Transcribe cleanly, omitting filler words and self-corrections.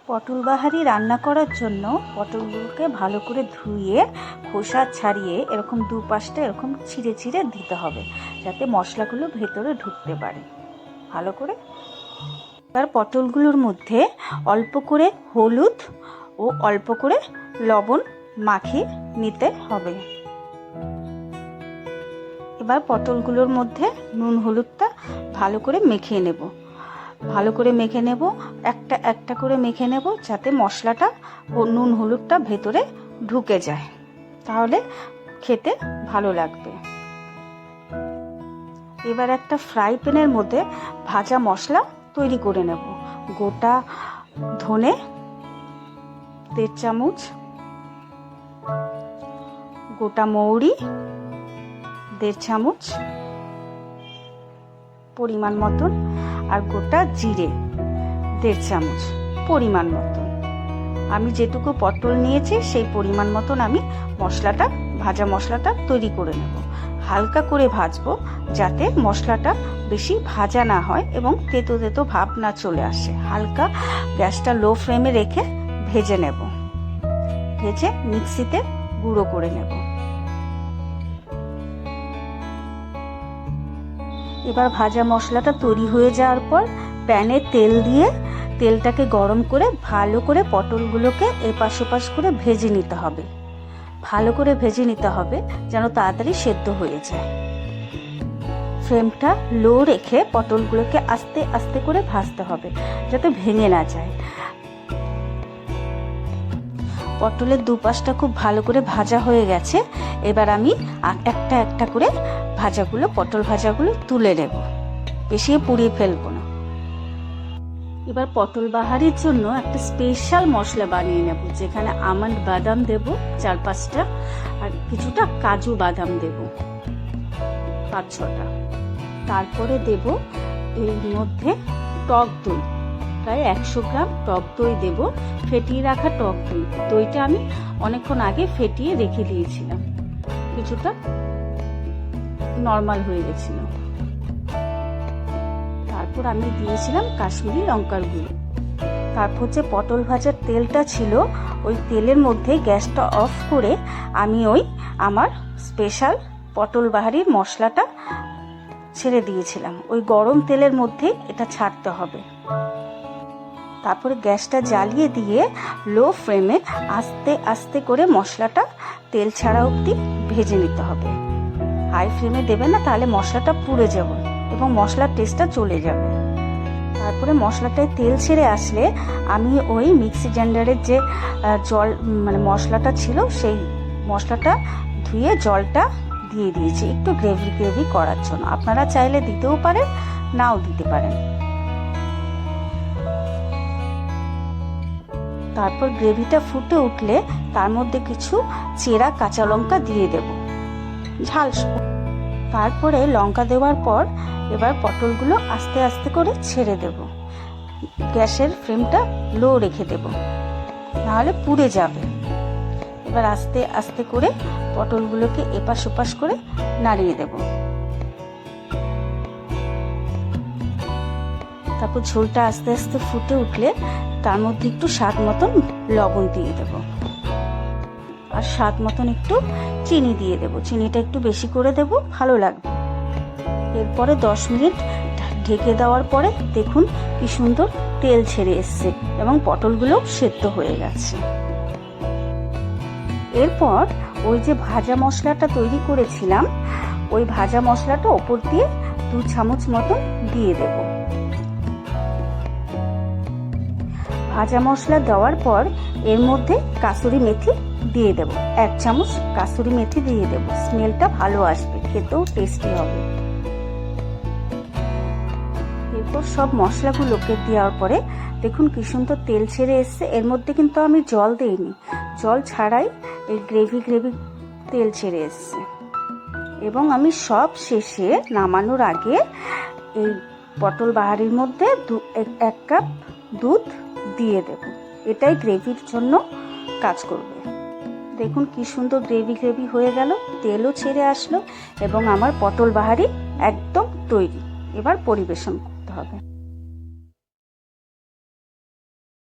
পটল বাহারি রান্না করার জন্য পটলগুলোকে ভালো করে ধুয়ে খোসা ছাড়িয়ে এরকম দুপাশটা এরকম ছিঁড়ে ছিঁড়ে দিতে হবে, যাতে মশলাগুলো ভেতরে ঢুকতে পারে ভালো করে। এবার পটলগুলোর মধ্যে অল্প করে হলুদ ও অল্প করে লবণ মাখিয়ে নিতে হবে। এবার পটলগুলোর মধ্যে নুন হলুদটা ভালো করে মেখে নেব, একটা একটা করে মেখে নেব, যাতে মশলাটা ও নুন হলুদটা ভেতরে ঢুকে যায়, তাহলে খেতে ভালো লাগবে। এবার একটা ফ্রাই প্যানের মধ্যে ভাজা মশলা তৈরি করে নেব। গোটা ধনে 1.5 চামচ, গোটা মৌরি 1.5 চামচ পরিমাণ মতন, আর গোটা জিরে 1.5 চামচ পরিমাণ মতন। আমি যেটুকু পটল নিয়েছি সেই পরিমাণ মতন আমি ভাজা মশলাটা তৈরি করে নেব। হালকা করে ভাজবো, যাতে মশলাটা বেশি ভাজা না হয় এবং তেতো তেতো ভাব না চলে আসে। হালকা গ্যাসটা লো ফ্লেমে রেখে ভেজে নেব, ভেজে মিক্সিতে গুঁড়ো করে নেব। এবার ভাজা মশলাটা তৈরি হয়ে যাওয়ার পর প্যানে তেল দিয়ে তেলটাকে গরম করে ভালো করে পটলগুলোকে এপাশ ওপাশ করে ভেজে নিতে হবে। ভালো করে ভেজে নিতে হবে যেন তাড়াতাড়ি সেদ্ধ হয়ে যায়। ফ্লেমটা লো রেখে পটলগুলোকে আস্তে আস্তে করে ভাজতে হবে, যাতে ভেঙে না যায়। পটলের দুপাশটা খুব ভালো করে ভাজা হয়ে গেছে। এবার আমি একটা একটা করে পটল ভাজাগুলো তুলে নেব, বেশি পুড়িয়ে ফেলবো না। এবার পটল বাহারির জন্য একটা স্পেশাল মশলা বানিয়ে নেব, যেখানে আমন্ড বাদাম দেব 4-5টা, আর কিছুটা কাজু বাদাম দেব 5-6টা। তারপরে দেব এর মধ্যে টক দই, প্রায় 100 গ্রাম টক দই দেব, ফেটিয়ে রাখা টক দই। দইটা আমি অনেকক্ষণ আগে ফেটিয়ে রেখে দিয়েছিলাম, কিছুটা নরমাল হয়ে গেছিল। তারপর আমি দিয়েছিলাম কাশ্মীরি লঙ্কার গুঁড়ো। তারপর যে পটল ভাজার তেলটা ছিল, ওই তেলের মধ্যে গ্যাসটা অফ করে আমি আমার স্পেশাল পটল বাহারির মশলাটা ছেড়ে দিয়েছিলাম। ওই গরম তেলের মধ্যে এটা ছাড়তে হবে। তারপরে গ্যাসটা জ্বালিয়ে দিয়ে লো ফ্লেমে আস্তে আস্তে করে মশলাটা তেল ছাড়া অবধি ভেজে নিতে হবে। হাই ফ্লেমে দেবে না, তাহলে মশলাটা পুড়ে যাবে এবং মশলার টেস্টটা চলে যাবে। তারপরে মশলাটায় তেল ছেড়ে আসলে আমি ওই মিক্সি গ্রাইন্ডারের যে মশলাটা ছিল, সেই মশলাটা ধুয়ে জলটা দিয়ে দিয়েছি একটু গ্রেভি করার জন্য। আপনারা চাইলে দিতেও পারেন, নাও দিতে পারেন। তারপর গ্রেভিটা ফুটে উঠলে তার মধ্যে কিছু চেরা কাঁচা লঙ্কা দিয়ে দেব, ঝাল। তারপরে লঙ্কা দেওয়ার পর এবার পটলগুলো আস্তে আস্তে করে ছেড়ে দেব। গ্যাসের ফ্লেমটা লো রেখে দেব, নাহলে পুড়ে যাবে। এবার আস্তে আস্তে করে পটলগুলোকে এপাশ ওপাশ করে নাড়িয়ে দেব। তারপর ঝোলটা আস্তে আস্তে ফুটে উঠলে তার মধ্যে একটু স্বাদ মতন লবণ দিয়ে দেব, আর স্বাদ মতন একটু চিনি দিয়ে দেব। চিনিটা একটু বেশি করে দেব, ভালো লাগবে। এরপরে 10 মিনিট ঢেকে দেওয়ার পরে দেখুন কি সুন্দর তেল ছেড়ে এসছে এবং পটলগুলো সেদ্ধ হয়ে গেছে। এরপর ওই যে ভাজা মশলাটা তৈরি করেছিলাম, ওই ভাজা মশলাটা ওপর দিয়ে 2 চামচ মতন দিয়ে দেব। ভাজা মশলা দেওয়ার পর এর মধ্যে কাসুরি মেথি দিয়ে দেব, 1 চামচ কাসুরি মেথি দিয়ে দেব। স্মেলটা ভালো আসবে, খেতেও টেস্টি হবে। এরপর সব মশলাগুলোকে দেওয়ার পরে দেখুন কি সুন্দর তেল ছেড়ে এসছে। এর মধ্যে কিন্তু আমি জল দেইনি, জল ছাড়াই এই গ্রেভি তেল ছেড়ে এসছে। এবং আমি সব শেষে নামানোর আগে এই পটল বাহারির মধ্যে 1 কাপ দুধ দিয়ে দেব। এটাই গ্রেভির জন্য কাজ করবে। দেখুন কি সুন্দর গ্রেভি হয়ে গেল, তেলও ছেড়ে আসলো এবং আমার পটল বাহারি একদম তৈরি। এবার পরিবেশন করতে হবে।